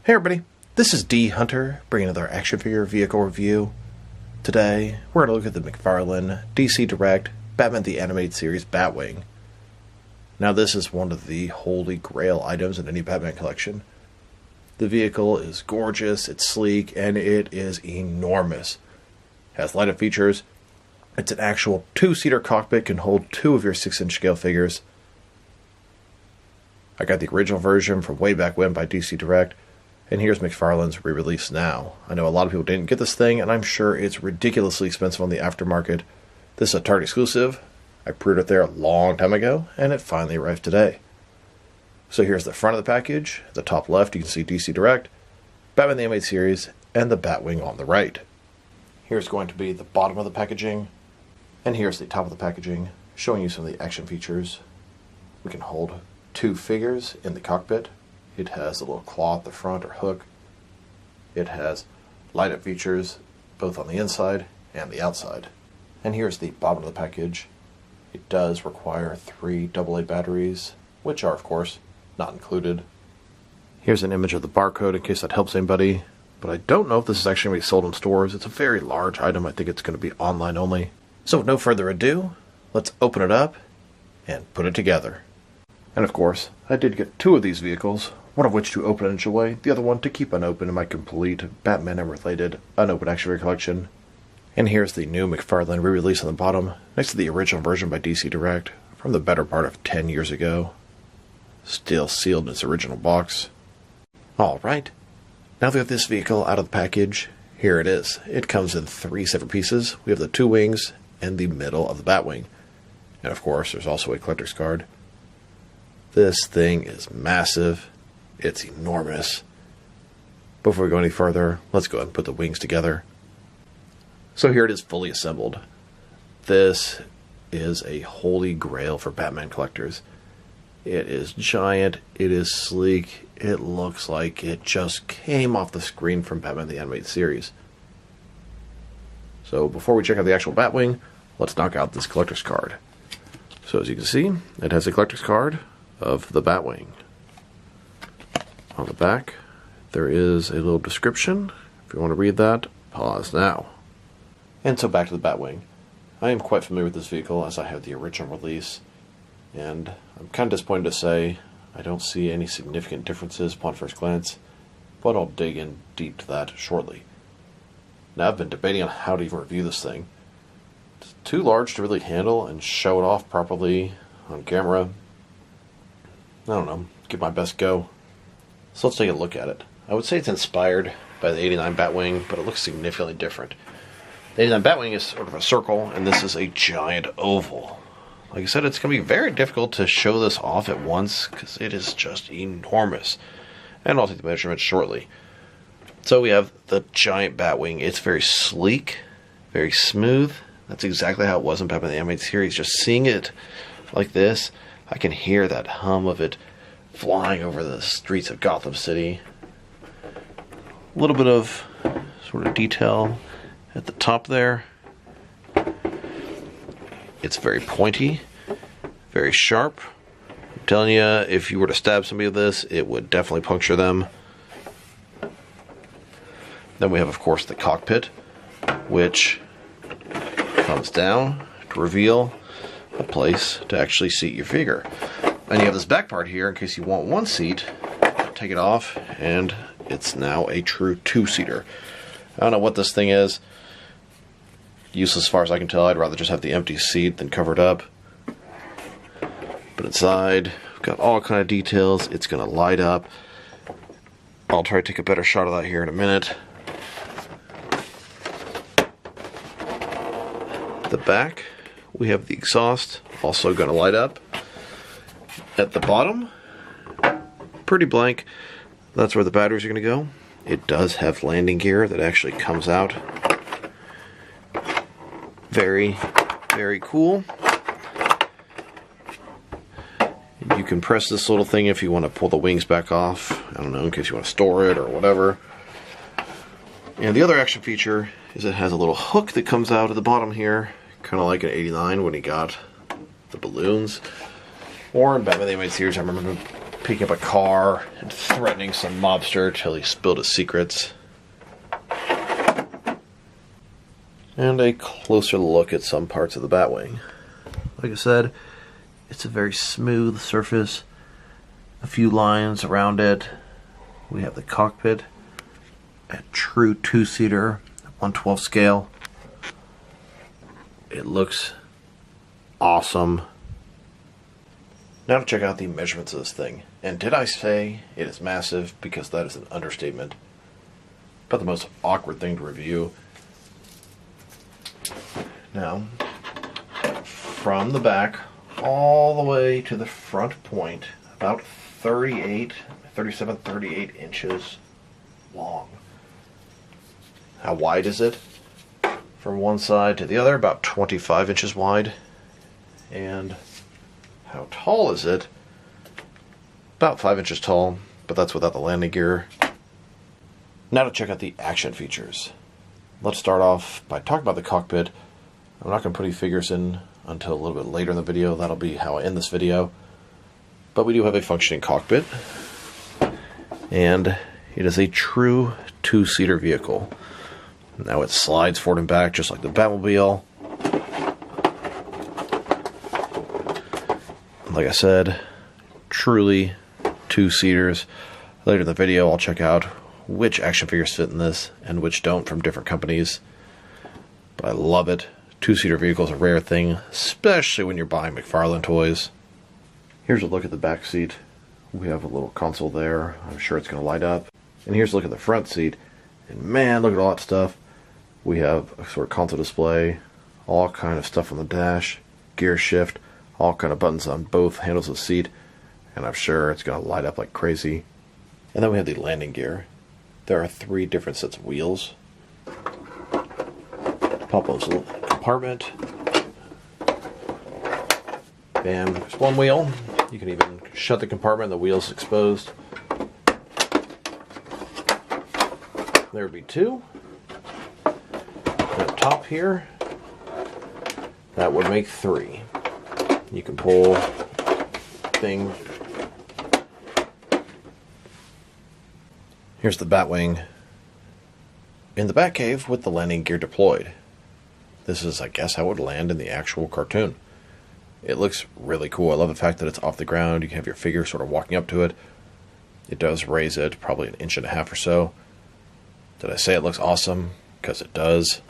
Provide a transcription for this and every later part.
Hey everybody, this is D Hunter, bringing another action figure vehicle review. Today, we're going to look at the McFarlane DC Direct Batman the Animated Series Batwing. Now this is one of the holy grail items in any Batman collection. The vehicle is gorgeous, it's sleek, and it is enormous. It has light-up features. It's an actual 2-seater cockpit, can hold 2 of your 6-inch scale figures. I got the original version from way back when by DC Direct. And here's McFarlane's re-release now. I know a lot of people didn't get this thing, and I'm sure it's ridiculously expensive on the aftermarket. This is a Target exclusive. I pre-ordered it there a long time ago, and it finally arrived today. So here's the front of the package. At the top left, you can see DC Direct, Batman the Animated Series, and the Batwing on the right. Here's going to be the bottom of the packaging, and here's the top of the packaging, showing you some of the action features. We can hold 2 figures in the cockpit. It has a little claw at the front or hook. It has light-up features both on the inside and the outside. And here's the bottom of the package. It does require 3 AA batteries, which are, of course, not included. Here's an image of the barcode in case that helps anybody, but I don't know if this is actually going to be sold in stores. It's a very large item. I think it's going to be online only. So with no further ado, let's open it up and put it together. And of course, I did get 2 of these vehicles, one of which to open and enjoy, the other one to keep unopened in my complete Batman and related unopened action figure collection. And here's the new McFarlane re-release on the bottom, next to the original version by DC Direct, from the better part of 10 years ago. Still sealed in its original box. Alright, now that we have this vehicle out of the package, here it is. It comes in 3 separate pieces. We have the 2 wings and the middle of the Batwing. And of course, there's also a collector's card. This thing is massive. It's enormous. Before we go any further, let's go ahead and put the wings together. So here it is fully assembled. This is a holy grail for Batman collectors. It is giant, it is sleek, it looks like it just came off the screen from Batman the Animated Series. So before we check out the actual Batwing, let's knock out this collector's card. So as you can see, it has a collector's card of the Batwing. On the back, there is a little description. If you want to read that, pause now. And so back to the Batwing. I am quite familiar with this vehicle as I have the original release, and I'm kind of disappointed to say I don't see any significant differences upon first glance, but I'll dig in deep to that shortly. Now I've been debating on how to even review this thing. It's too large to really handle and show it off properly on camera. I don't know, give my best go. So let's take a look at it. I would say it's inspired by the 89 Batwing, but it looks significantly different. The 89 Batwing is sort of a circle, and this is a giant oval. Like I said, it's going to be very difficult to show this off at once, because it is just enormous. And I'll take the measurements shortly. So we have the giant Batwing. It's very sleek, very smooth. That's exactly how it was in Batman the Animated Series. Just seeing it like this, I can hear that hum of it flying over the streets of Gotham City. A little bit of sort of detail at the top there. It's very pointy, very sharp. I'm telling you, if you were to stab somebody with this, it would definitely puncture them. Then we have, of course, the cockpit, which comes down to reveal a place to actually seat your figure. And you have this back part here in case you want 1 seat. Take it off, and it's now a true 2-seater. I don't know what this thing is. Useless as far as I can tell. I'd rather just have the empty seat than cover it up. But inside, we've got all kind of details. It's going to light up. I'll try to take a better shot of that here in a minute. The back, we have the exhaust, also going to light up. At the bottom, pretty blank. That's where the batteries are going to go. It does have landing gear that actually comes out. Very, very cool. You can press this little thing if you want to pull the wings back off. I don't know, in case you want to store it or whatever. And the other action feature is it has a little hook that comes out at the bottom here, kind of like an 89 when he got the balloons. Or in Batman the Animated Series, I remember picking up a car and threatening some mobster till he spilled his secrets. And a closer look at some parts of the Batwing. Like I said, it's a very smooth surface. A few lines around it. We have the cockpit, a true two-seater, 1/12 scale. It looks awesome. Now to check out the measurements of this thing. And did I say it is massive? Because that is an understatement. But the most awkward thing to review. Now, from the back all the way to the front point, about 37, 38 inches long. How wide is it? From one side to the other, about 25 inches wide. And how tall is it? About 5 inches tall, but that's without the landing gear. Now to check out the action features. Let's start off by talking about the cockpit. I'm not going to put any figures in until a little bit later in the video. That'll be how I end this video. But we do have a functioning cockpit. And it is a true two-seater vehicle. Now it slides forward and back just like the Batmobile. Like I said, truly two-seaters. Later in the video I'll check out which action figures fit in this and which don't from different companies. But I love it. Two-seater vehicle is a rare thing, especially when you're buying McFarlane toys. Here's a look at the back seat. We have a little console there. I'm sure it's going to light up. And here's a look at the front seat. And man, look at all that stuff. We have a sort of console display, all kind of stuff on the dash, gear shift, all kind of buttons on both handles of the seat. And I'm sure it's going to light up like crazy. And then we have the landing gear. There are 3 different sets of wheels. Pop those little compartment. Bam, there's one wheel. You can even shut the compartment, the wheel's exposed. There would be 2. And up top here, that would make 3. You can pull thing. Here's the Batwing in the Batcave with the landing gear deployed. This is, I guess, how it would land in the actual cartoon. It looks really cool. I love the fact that it's off the ground. You can have your figure sort of walking up to it. It does raise it probably 1.5 inches or so. Did I say it looks awesome? Because it does.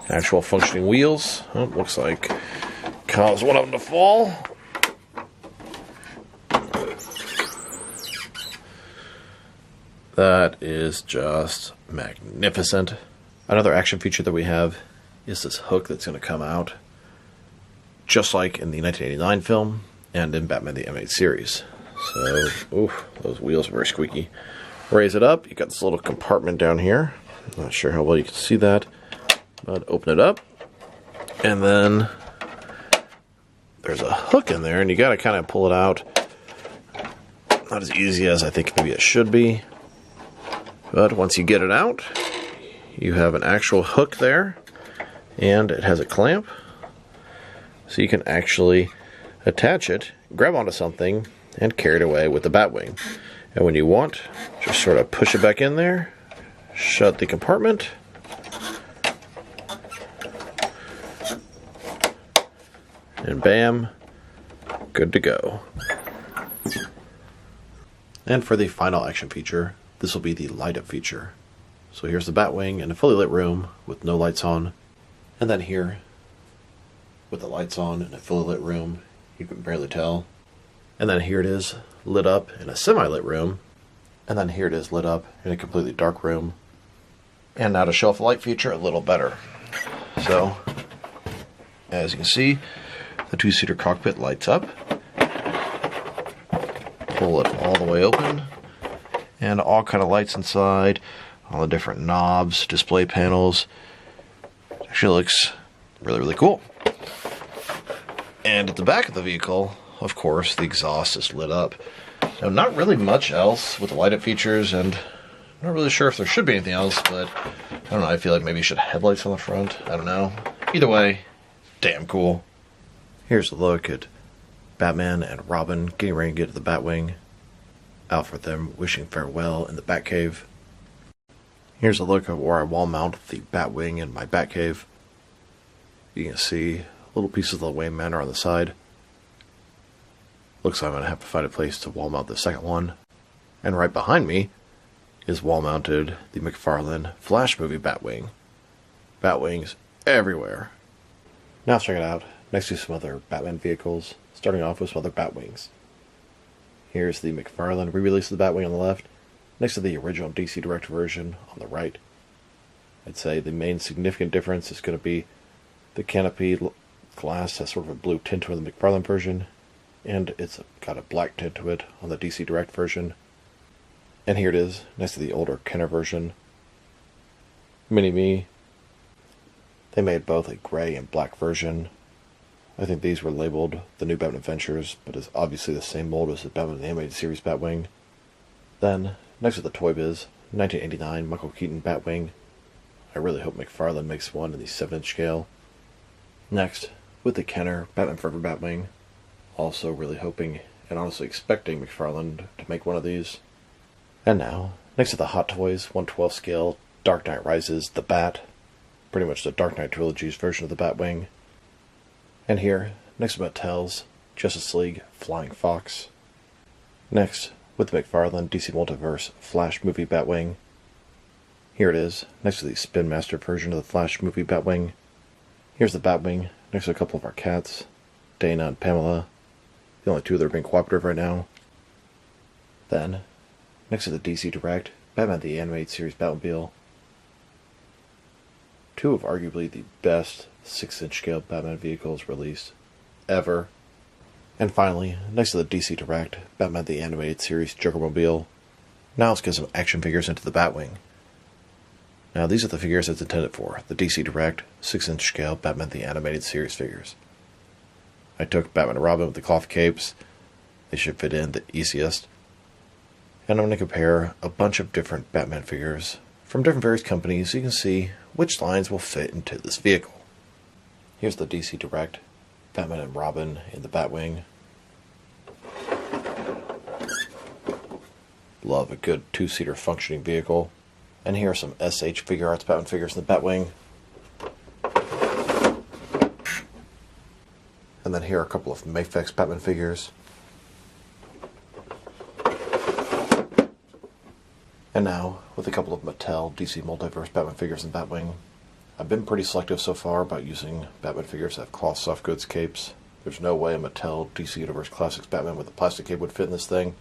Actual functioning wheels. Oh, looks like caused one of them to fall. That is just magnificent. Another action feature that we have is this hook that's going to come out, just like in the 1989 film and in Batman the M8 series. So, oof, those wheels are very squeaky. Raise it up, you got this little compartment down here. I'm not sure how well you can see that, but open it up, and then there's a hook in there, and you got to kind of pull it out. Not as easy as I think maybe it should be, but once you get it out, you have an actual hook there, and it has a clamp, so you can actually attach it, grab onto something, and carry it away with the Batwing. And when you want, just sort of push it back in there, shut the compartment, and bam, good to go. And for the final action feature, this will be the light up feature. So here's the Batwing in a fully lit room with no lights on. And then here, with the lights on in a fully lit room, you can barely tell. And then here it is, lit up in a semi-lit room. And then here it is lit up in a completely dark room. And now to show off the light feature a little better. So, as you can see, the two-seater cockpit lights up. Pull it all the way open. And all kind of lights inside, all the different knobs, display panels. It actually looks really, really cool. And at the back of the vehicle, of course, the exhaust is lit up. Now, not really much else with the light-up features, and I'm not really sure if there should be anything else, but I don't know, I feel like maybe you should have headlights on the front. I don't know. Either way, damn cool. Here's a look at Batman and Robin getting ready to get to the Batwing. Alfred them wishing farewell in the Batcave. Here's a look at where I wall mount the Batwing in my Batcave. You can see little pieces of the Wayne Manor on the side. Looks like I'm going to have to find a place to wall mount the second one. And right behind me is wall mounted the McFarlane Flash movie Batwing. Batwings everywhere. Now let's check it out next to some other Batman vehicles, starting off with some other Batwings. Here's the McFarlane re-release of the Batwing on the left, next to the original DC Direct version on the right. I'd say the main significant difference is going to be the canopy glass has sort of a blue tint to it in the McFarlane version, and it's got a black tint to it on the DC Direct version. And here it is, next to the older Kenner version. Mini-Me. They made both a gray and black version. I think these were labeled the New Batman Adventures, but it's obviously the same mold as the Batman the Animated Series Batwing. Then, next to the Toy Biz, 1989 Michael Keaton Batwing. I really hope McFarlane makes one in the 7-inch scale. Next, with the Kenner Batman Forever Batwing. Also really hoping and honestly expecting McFarlane to make one of these. And now, next to the Hot Toys 1/12 scale Dark Knight Rises The Bat. Pretty much the Dark Knight Trilogy's version of the Batwing. And here, next to Mattel's Justice League Flying Fox. Next, with the McFarlane DC Multiverse Flash movie Batwing. Here it is, next to the Spin Master version of the Flash movie Batwing. Here's the Batwing, next to a couple of our cats, Dana and Pamela, the only two that are being cooperative right now. Then, next to the DC Direct, Batman the Animated Series Batmobile. Two of arguably the best 6-inch scale Batman vehicles released ever. And finally, next to the DC Direct, Batman the Animated Series Jokermobile. Now let's get some action figures into the Batwing. Now these are the figures it's intended for, the DC Direct 6-inch scale Batman the Animated Series figures. I took Batman and Robin with the cloth capes. They should fit in the easiest. And I'm going to compare a bunch of different Batman figures from different various companies so you can see which lines will fit into this vehicle. Here's the DC Direct Batman and Robin in the Batwing. Love a good 2-seater functioning vehicle. And here are some SH Figure Arts Batman figures in the Batwing. And then here are a couple of Mafex Batman figures. And now, with a couple of Mattel DC Multiverse Batman figures in Batwing. I've been pretty selective so far about using Batman figures that have cloth soft goods capes. There's no way a Mattel DC Universe Classics Batman with a plastic cape would fit in this thing.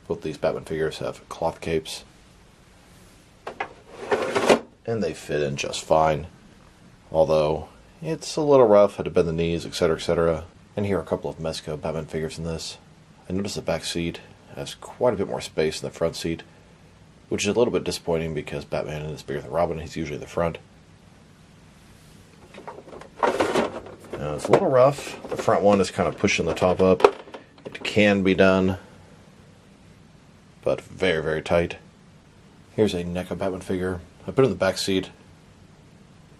Both these Batman figures have cloth capes. And they fit in just fine. Although, it's a little rough, had to bend the knees, etc., etc. And here are a couple of Mezco Batman figures in this. I noticed the back seat has quite a bit more space than the front seat, which is a little bit disappointing because Batman is bigger than Robin, he's usually in the front. Now, it's a little rough. The front one is kind of pushing the top up. It can be done, but very, very tight. Here's a NECA Batman figure. I put it in the back seat.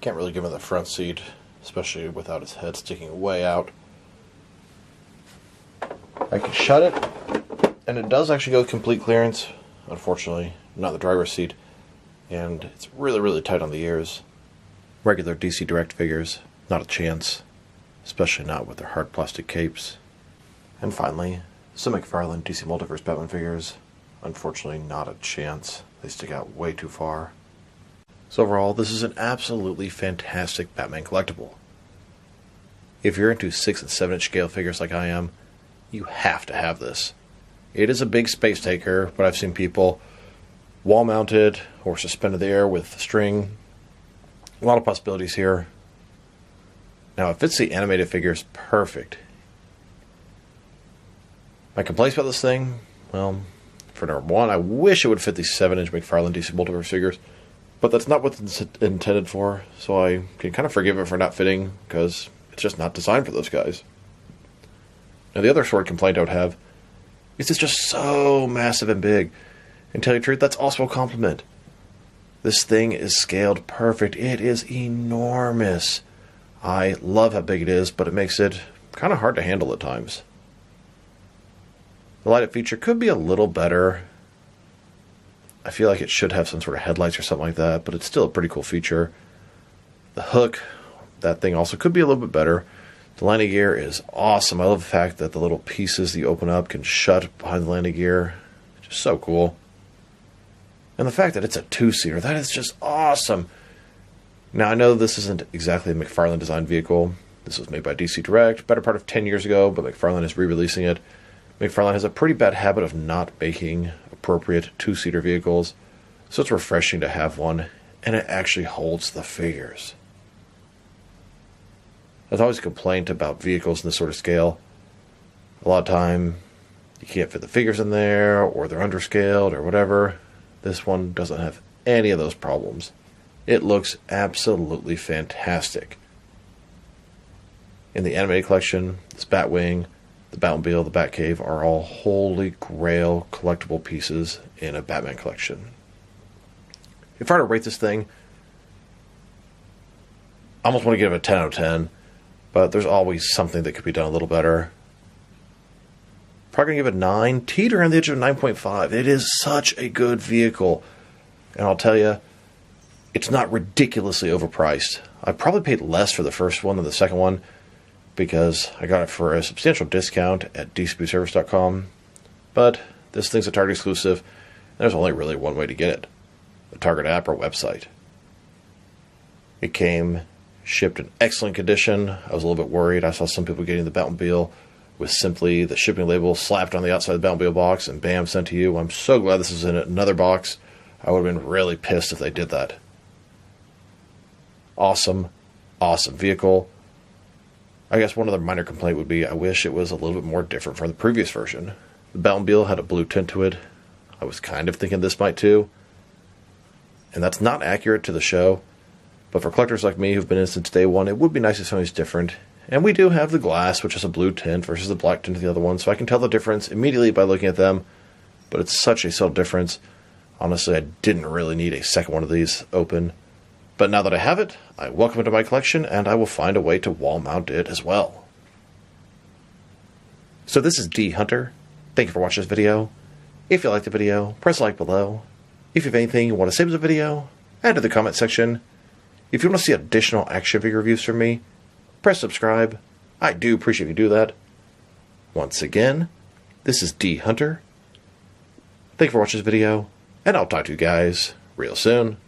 Can't really give him the front seat, especially without his head sticking way out. I can shut it, and it does actually go complete clearance. Unfortunately, not the driver's seat, and it's really, really tight on the ears. Regular DC Direct figures, not a chance, especially not with their hard plastic capes. And finally, some McFarlane DC Multiverse Batman figures. Unfortunately, not a chance. They stick out way too far. So overall, this is an absolutely fantastic Batman collectible. If you're into 6 and 7-inch scale figures like I am, you have to have this. It is a big space taker, but I've seen people wall mounted or suspended in the air with string. A lot of possibilities here. Now, if it's the animated figures, perfect. My complaints about this thing, well, for number one, I wish it would fit these 7-inch McFarlane DC Multiverse figures, but that's not what it's intended for, so I can kind of forgive it for not fitting, because it's just not designed for those guys. Now, the other sort of complaint I would have is it's just so massive and big. And to tell you the truth, that's also a compliment. This thing is scaled perfect. It is enormous. I love how big it is, but it makes it kind of hard to handle at times. The light up feature could be a little better. I feel like it should have some sort of headlights or something like that, but it's still a pretty cool feature. The hook, that thing also could be a little bit better. The landing gear is awesome. I love the fact that the little pieces that you open up can shut behind the landing gear. Just so cool. And the fact that it's a two-seater, that is just awesome. Now, I know this isn't exactly a McFarlane designed vehicle. This was made by DC Direct, better part of 10 years ago, but McFarlane is re-releasing it. McFarlane has a pretty bad habit of not making appropriate two-seater vehicles, so it's refreshing to have one, and it actually holds the figures. There's always a complaint about vehicles in this sort of scale. A lot of time, you can't fit the figures in there, or they're underscaled, or whatever. This one doesn't have any of those problems. It looks absolutely fantastic. In the animated collection, this Batwing, the Batmobile, the Batcave are all holy grail collectible pieces in a Batman collection. If I were to rate this thing, I almost want to give it a 10 out of 10, but there's always something that could be done a little better. Probably going to give it a 9, teeter on the edge of 9.5. It is such a good vehicle, and I'll tell you, it's not ridiculously overpriced. I probably paid less for the first one than the second one, because I got it for a substantial discount at dcbservice.com, but this thing's a Target exclusive, and there's only really one way to get it: the Target app or website. It came shipped in excellent condition. I was a little bit worried. I saw some people getting the Batmobile with simply the shipping label slapped on the outside of the Batmobile box and bam, sent to you. I'm so glad this is in another box. I would have been really pissed if they did that. Awesome, awesome vehicle. I guess one other minor complaint would be I wish it was a little bit more different from the previous version. The Batmobile had a blue tint to it. I was kind of thinking this might too. And that's not accurate to the show. But for collectors like me who've been in since day one, it would be nice if something's different. And we do have the glass, which is a blue tint versus the black tint of the other one, so I can tell the difference immediately by looking at them. But it's such a subtle difference. Honestly, I didn't really need a second one of these open. But now that I have it, I welcome it to my collection, and I will find a way to wall mount it as well. So this is D Hunter. Thank you for watching this video. If you liked the video, press like below. If you have anything you want to say to the video, add to the comment section. If you want to see additional action figure reviews from me, press subscribe. I do appreciate if you do that. Once again, this is D Hunter. Thank you for watching this video, and I'll talk to you guys real soon.